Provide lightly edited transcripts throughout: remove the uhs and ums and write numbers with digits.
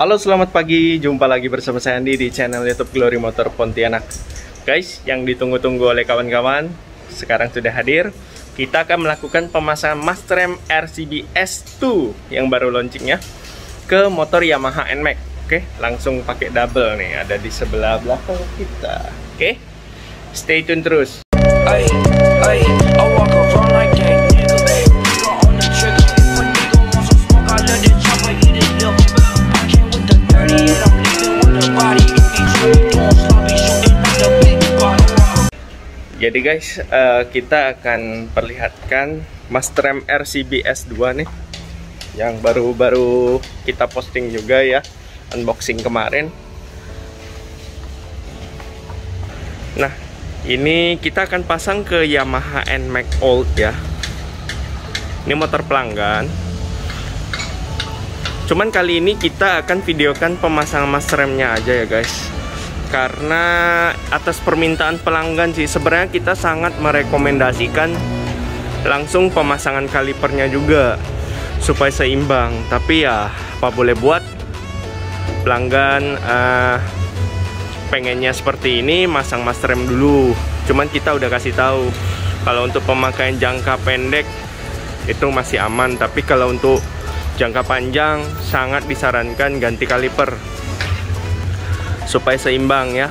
Halo, selamat pagi. Jumpa lagi bersama saya Andi di channel YouTube Glory Motor Pontianak. Guys, yang ditunggu-tunggu oleh kawan-kawan sekarang sudah hadir. Kita akan melakukan pemasangan Mastrem RCB S2 yang baru launching ya ke motor Yamaha NMAX. Oke, langsung pakai double nih, ada di sebelah belakang kita. Oke, stay tune terus. Jadi guys, kita akan perlihatkan Mastrem RCB S2 nih, yang baru-baru kita posting juga ya, unboxing kemarin. Nah, ini kita akan pasang ke Yamaha NMAX Old ya. Ini motor pelanggan. Cuman kali ini kita akan videokan pemasangan Mastremnya aja ya guys. Karena atas permintaan pelanggan sih, sebenarnya kita sangat merekomendasikan langsung pemasangan kalipernya juga supaya seimbang. Tapi ya apa boleh buat, pelanggan pengennya seperti ini, masang Mastrem dulu. Cuman kita udah kasih tahu kalau untuk pemakaian jangka pendek itu masih aman, tapi kalau untuk jangka panjang sangat disarankan ganti kaliper supaya seimbang ya.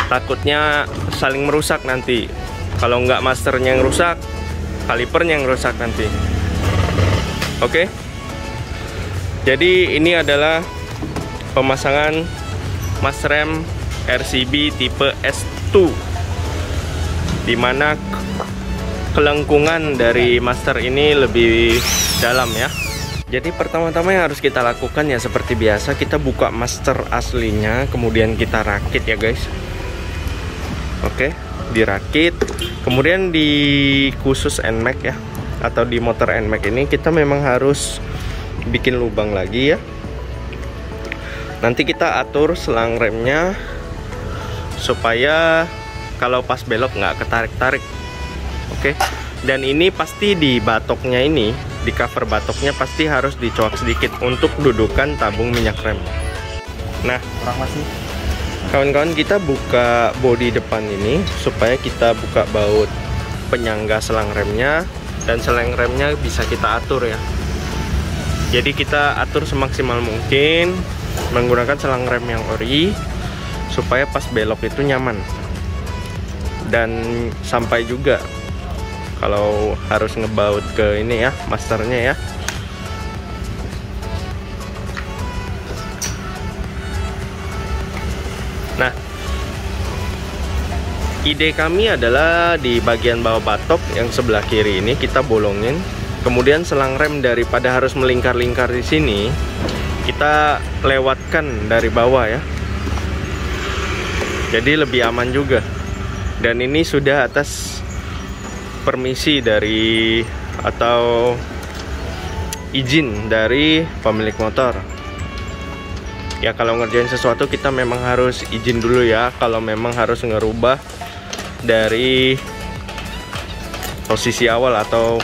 Takutnya saling merusak nanti. Kalau nggak masternya yang rusak, kalipernya yang rusak nanti. Oke. Jadi ini adalah pemasangan Mastrem RCB tipe S2, dimana kelengkungan dari master ini lebih dalam ya. Jadi pertama-tama yang harus kita lakukan ya seperti biasa, kita buka master aslinya, kemudian kita rakit ya guys. Oke, dirakit. Kemudian di khusus NMAX ya, atau di motor NMAX ini kita memang harus bikin lubang lagi ya. Nanti kita atur selang remnya supaya kalau pas belok nggak ketarik-tarik. Oke. Dan ini pasti di batoknya ini, di cover batoknya pasti harus dicoak sedikit untuk dudukan tabung minyak rem. Nah, kawan-kawan, kita buka bodi depan ini supaya kita buka baut penyangga selang remnya, dan selang remnya bisa kita atur ya. Jadi kita atur semaksimal mungkin menggunakan selang rem yang ori supaya pas belok itu nyaman dan sampai juga kalau harus ngebaut ke ini ya, masternya ya. Nah, ide kami adalah di bagian bawah batok yang sebelah kiri ini kita bolongin. Kemudian selang rem daripada harus melingkar-lingkar di sini, kita lewatkan dari bawah ya. Jadi lebih aman juga. Dan ini sudah atas permisi dari atau izin dari pemilik motor ya. Kalau ngerjain sesuatu kita memang harus izin dulu ya, kalau memang harus ngerubah dari posisi awal atau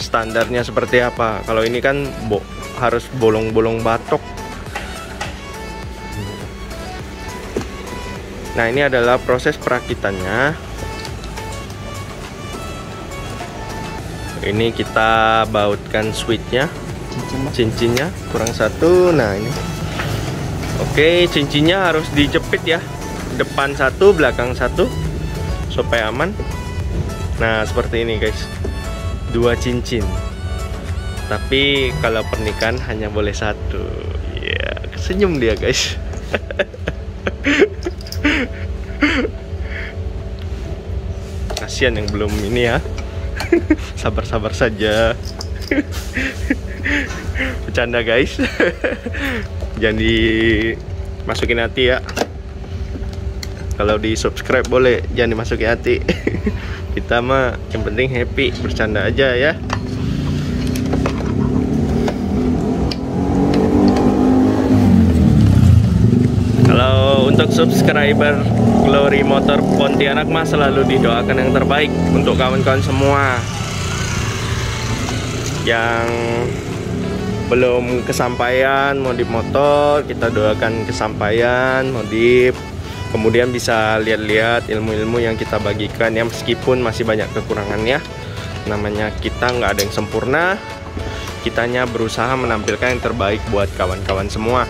standarnya seperti apa. Kalau ini kan harus bolong-bolong batok. Nah, ini adalah proses perakitannya. Ini kita bautkan switchnya, cincinnya kurang satu. Nah ini, oke, cincinnya harus dijepit ya, depan satu, belakang satu, supaya aman. Nah seperti ini guys, 2 cincin. Tapi kalau pernikahan hanya boleh 1. Ya, senyum dia guys. Kasihan yang belum ini ya. Sabar-sabar saja. Bercanda guys. Jangan dimasukin hati ya. Kalau di subscribe boleh, jangan dimasukin hati. Kita mah yang penting happy, bercanda aja ya. Kalau untuk subscriber Glory Motor Pontianak mah selalu didoakan yang terbaik untuk kawan-kawan semua yang belum kesampaian modif motor, kita doakan kesampaian modif. Kemudian bisa lihat-lihat ilmu-ilmu yang kita bagikan ya, meskipun masih banyak kekurangannya. Namanya kita nggak ada yang sempurna, kitanya berusaha menampilkan yang terbaik buat kawan-kawan semua.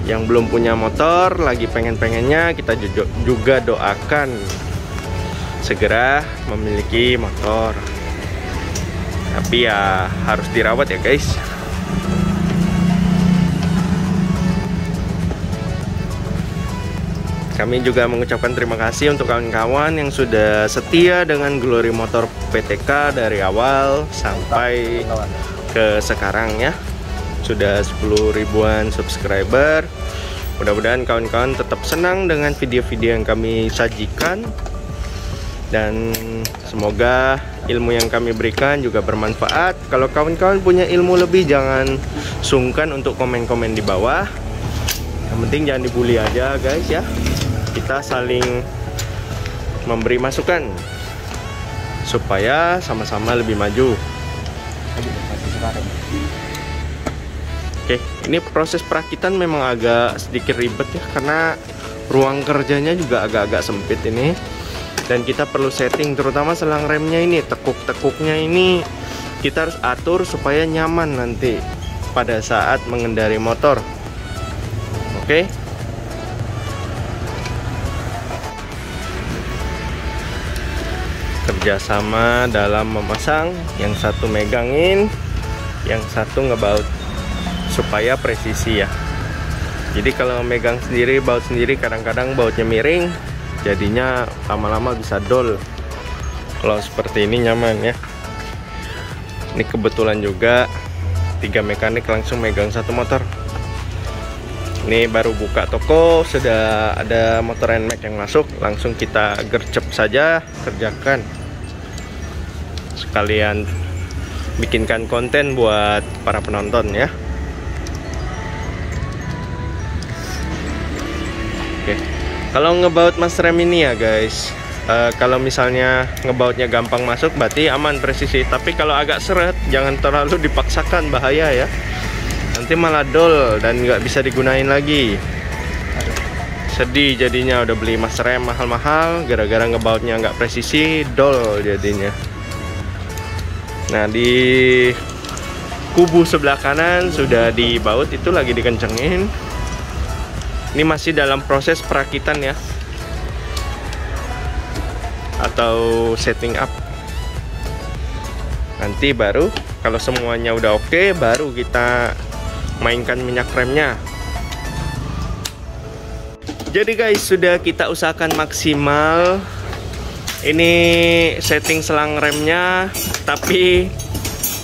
Yang belum punya motor, lagi pengen-pengennya, kita juga doakan segera memiliki motor. Tapi ya harus dirawat ya guys. Kami juga mengucapkan terima kasih untuk kawan-kawan yang sudah setia dengan Glory Motor PTK dari awal sampai ke sekarang ya. Sudah 10 ribuan subscriber. Mudah-mudahan kawan-kawan tetap senang dengan video-video yang kami sajikan. Dan semoga ilmu yang kami berikan juga bermanfaat. Kalau kawan-kawan punya ilmu lebih, jangan sungkan untuk komen-komen di bawah. Yang penting jangan dibully aja guys ya. Kita saling memberi masukan supaya sama-sama lebih maju. Oke, ini proses perakitan memang agak sedikit ribet ya, karena ruang kerjanya juga agak-agak sempit ini. Dan kita perlu setting, terutama selang remnya ini, tekuk-tekuknya ini kita harus atur supaya nyaman nanti pada saat mengendari motor. Oke. Kerjasama dalam memasang, yang satu megangin, yang satu ngebaut supaya presisi ya. Jadi kalau megang sendiri, baut sendiri, kadang-kadang bautnya miring, jadinya lama-lama bisa dol. Kalau seperti ini nyaman ya. Ini kebetulan juga 3 mekanik langsung megang satu motor. Ini baru buka toko, sudah ada motor NMAX yang masuk, langsung kita gercep saja, kerjakan. Sekalian bikinkan konten buat para penonton ya. Oke. Kalau ngebaut mas rem ini ya guys, kalau misalnya ngebautnya gampang masuk berarti aman presisi. Tapi kalau agak seret, jangan terlalu dipaksakan, bahaya ya. Nanti malah dol dan nggak bisa digunain lagi. Sedih jadinya, udah beli mas rem mahal-mahal, gara-gara ngebautnya nggak presisi, dol jadinya. Nah di kubu sebelah kanan sudah dibaut, itu lagi dikencengin. Ini masih dalam proses perakitan ya, atau setting up. Nanti baru kalau semuanya udah oke, baru kita mainkan minyak remnya. Jadi guys, sudah kita usahakan maksimal. Ini setting selang remnya, tapi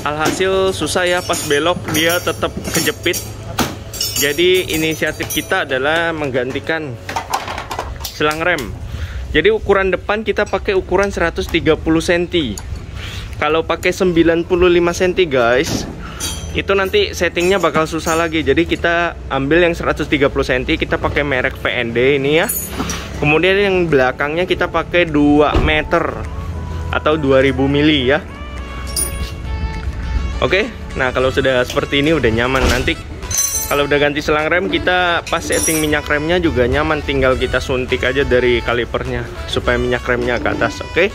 alhasil susah ya, pas belok dia tetap kejepit. Jadi inisiatif kita adalah menggantikan selang rem. Jadi ukuran depan kita pakai ukuran 130 cm. Kalau pakai 95 cm guys, itu nanti settingnya bakal susah lagi. Jadi kita ambil yang 130 cm, kita pakai merek VND ini ya. Kemudian yang belakangnya kita pakai 2 meter atau 2000 mili ya. Oke, nah kalau sudah seperti ini udah nyaman. Nanti kalau udah ganti selang rem, kita pas setting minyak remnya juga nyaman. Tinggal kita suntik aja dari kalipernya supaya minyak remnya ke atas. Oke,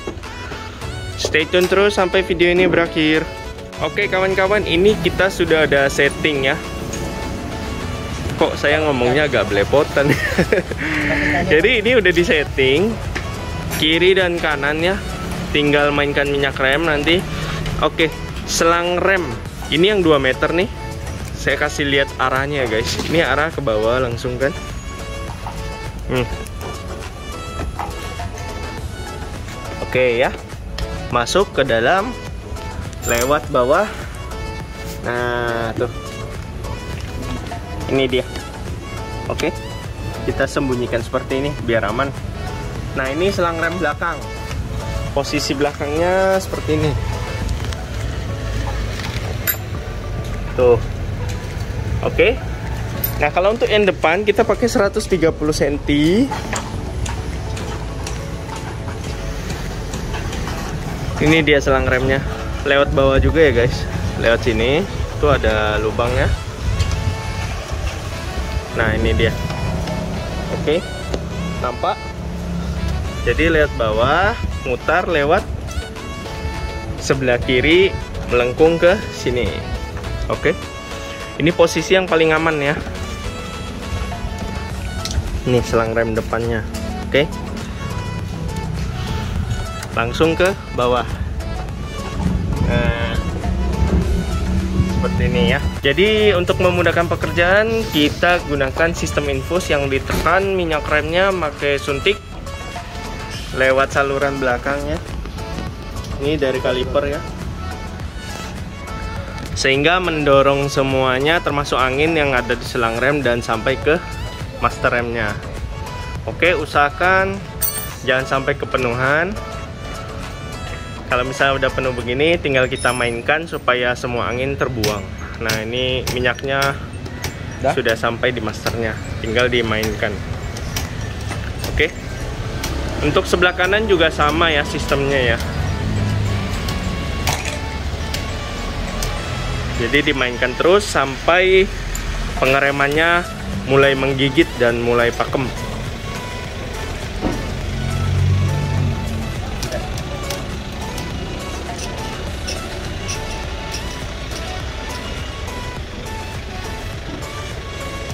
stay tune terus sampai video ini berakhir. Oke kawan-kawan, ini kita sudah ada setting ya. Kok saya ngomongnya agak belepotan. Jadi ini udah di setting kiri dan kanan ya, tinggal mainkan minyak rem nanti. Oke, selang rem ini yang 2 meter nih, saya kasih lihat arahnya guys. Ini arah ke bawah langsung kan. Oke ya, masuk ke dalam lewat bawah. Nah tuh, ini dia. Oke, kita sembunyikan seperti ini biar aman. Nah ini selang rem belakang, posisi belakangnya seperti ini tuh. Oke, nah kalau untuk yang depan kita pakai 130 cm. Ini dia selang remnya. lewat bawah juga ya guys. Lewat sini itu ada lubangnya. Nah ini dia. Oke, nampak? Jadi lewat bawah, mutar lewat sebelah kiri, melengkung ke sini. Oke, ini posisi yang paling aman ya. Ini selang rem depannya. Oke, langsung ke bawah. Nah, seperti ini ya. Jadi untuk memudahkan pekerjaan, kita gunakan sistem infus yang ditekan minyak remnya pakai suntik lewat saluran belakangnya. Ini dari kaliper ya, sehingga mendorong semuanya termasuk angin yang ada di selang rem dan sampai ke master remnya. Oke, usahakan jangan sampai kepenuhan. Kalau misalnya udah penuh begini, tinggal kita mainkan supaya semua angin terbuang. Nah ini minyaknya sudah sampai di masternya, tinggal dimainkan. Oke, untuk sebelah kanan juga sama ya sistemnya ya. Jadi dimainkan terus sampai pengeremannya mulai menggigit dan mulai pakem.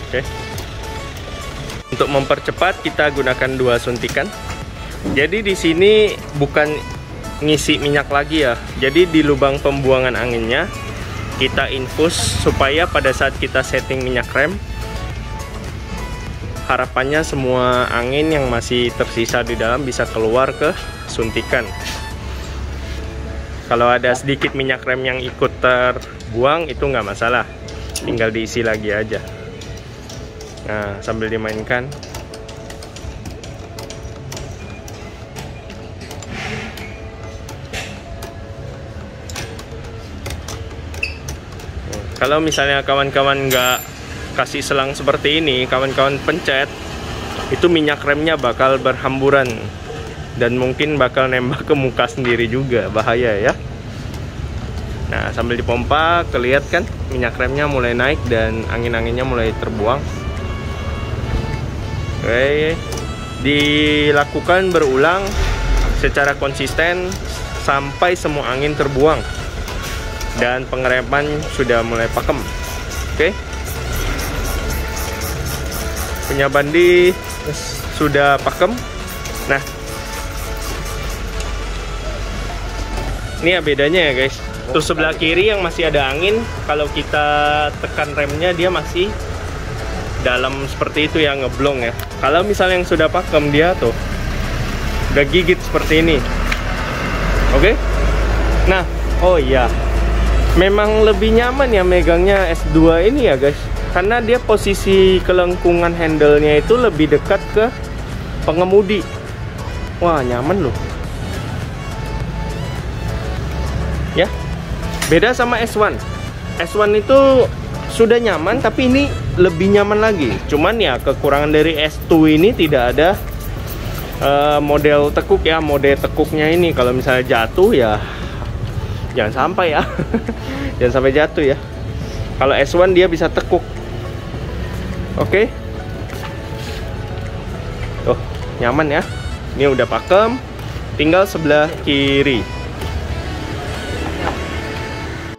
Oke. Untuk mempercepat kita gunakan 2 suntikan. Jadi di sini bukan ngisi minyak lagi ya. Jadi di lubang pembuangan anginnya kita infus supaya pada saat kita setting minyak rem, harapannya semua angin yang masih tersisa di dalam bisa keluar ke suntikan. Kalau ada sedikit minyak rem yang ikut terbuang itu nggak masalah, tinggal diisi lagi aja. Nah sambil dimainkan. Kalau misalnya kawan-kawan nggak kasih selang seperti ini, kawan-kawan pencet, itu minyak remnya bakal berhamburan dan mungkin bakal nembak ke muka sendiri juga, bahaya ya. Nah sambil dipompa, kelihatan kan minyak remnya mulai naik dan angin-anginnya mulai terbuang. Oke, dilakukan berulang secara konsisten sampai semua angin terbuang dan pengereman sudah mulai pakem. Oke, punya bandi sudah pakem. Nah ini ya bedanya ya guys. Tuh sebelah kiri yang masih ada angin, kalau kita tekan remnya dia masih dalam seperti itu ya, ngeblong ya. Kalau misalnya yang sudah pakem, dia tuh udah gigit seperti ini. Oke. Nah oh iya, memang lebih nyaman ya megangnya S2 ini ya guys, karena dia posisi kelengkungan handle-nya itu lebih dekat ke pengemudi. Wah nyaman loh ya, beda sama S1. S1 itu sudah nyaman, tapi ini lebih nyaman lagi. Cuman ya kekurangan dari S2 ini tidak ada model tekuk ya. Model tekuknya ini kalau misalnya jatuh ya jangan sampai ya. Jangan sampai jatuh ya. Kalau S1 dia bisa tekuk. Oke. Tuh, nyaman ya. Ini udah pakem. Tinggal sebelah kiri.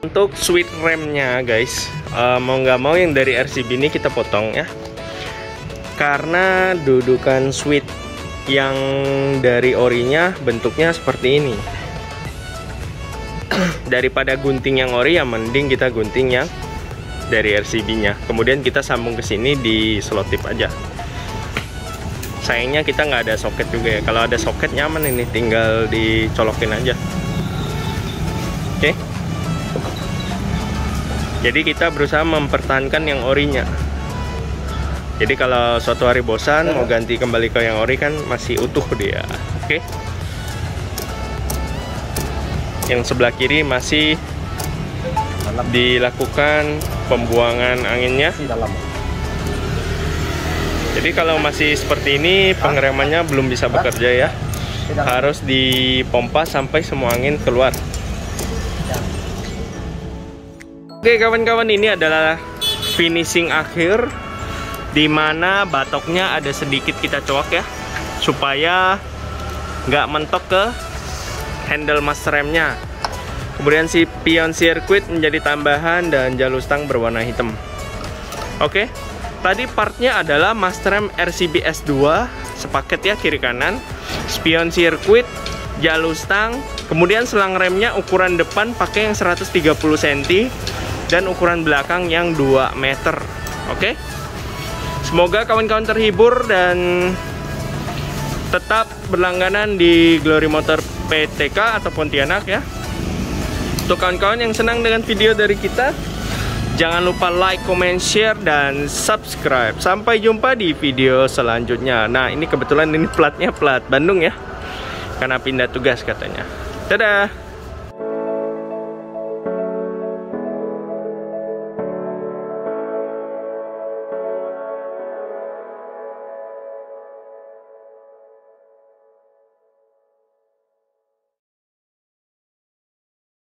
Untuk switch remnya guys, mau nggak mau yang dari RCB ini kita potong ya. Karena dudukan switch yang dari orinya bentuknya seperti ini. Daripada gunting yang ori, ya mending kita gunting yang dari RCB-nya. Kemudian kita sambung ke sini di selotip aja. Sayangnya kita nggak ada soket juga ya. Kalau ada soket nyaman ini, tinggal dicolokin aja. Oke. Jadi kita berusaha mempertahankan yang orinya. Jadi kalau suatu hari bosan mau ganti kembali ke yang ori kan masih utuh dia. Oke. Yang sebelah kiri masih dilakukan pembuangan anginnya. Jadi kalau masih seperti ini pengeremannya belum bisa bekerja ya. Harus dipompa sampai semua angin keluar. Oke kawan-kawan, ini adalah finishing akhir, dimana batoknya ada sedikit kita coak ya, supaya nggak mentok ke handle master remnya. Kemudian si pion sirkuit menjadi tambahan dan jalur stang berwarna hitam. Oke, tadi partnya adalah master rem RCB S2 sepaket ya, kiri kanan, spion sirkuit, jalur stang, kemudian selang remnya ukuran depan pakai yang 130 cm dan ukuran belakang yang 2 meter. Oke, semoga kawan-kawan terhibur dan tetap berlangganan di Glory Motor PTK atau Pontianak ya. Untuk kawan-kawan yang senang dengan video dari kita, jangan lupa like, comment, share, dan subscribe. Sampai jumpa di video selanjutnya. Nah, ini kebetulan ini platnya plat Bandung ya, karena pindah tugas katanya. Dadah.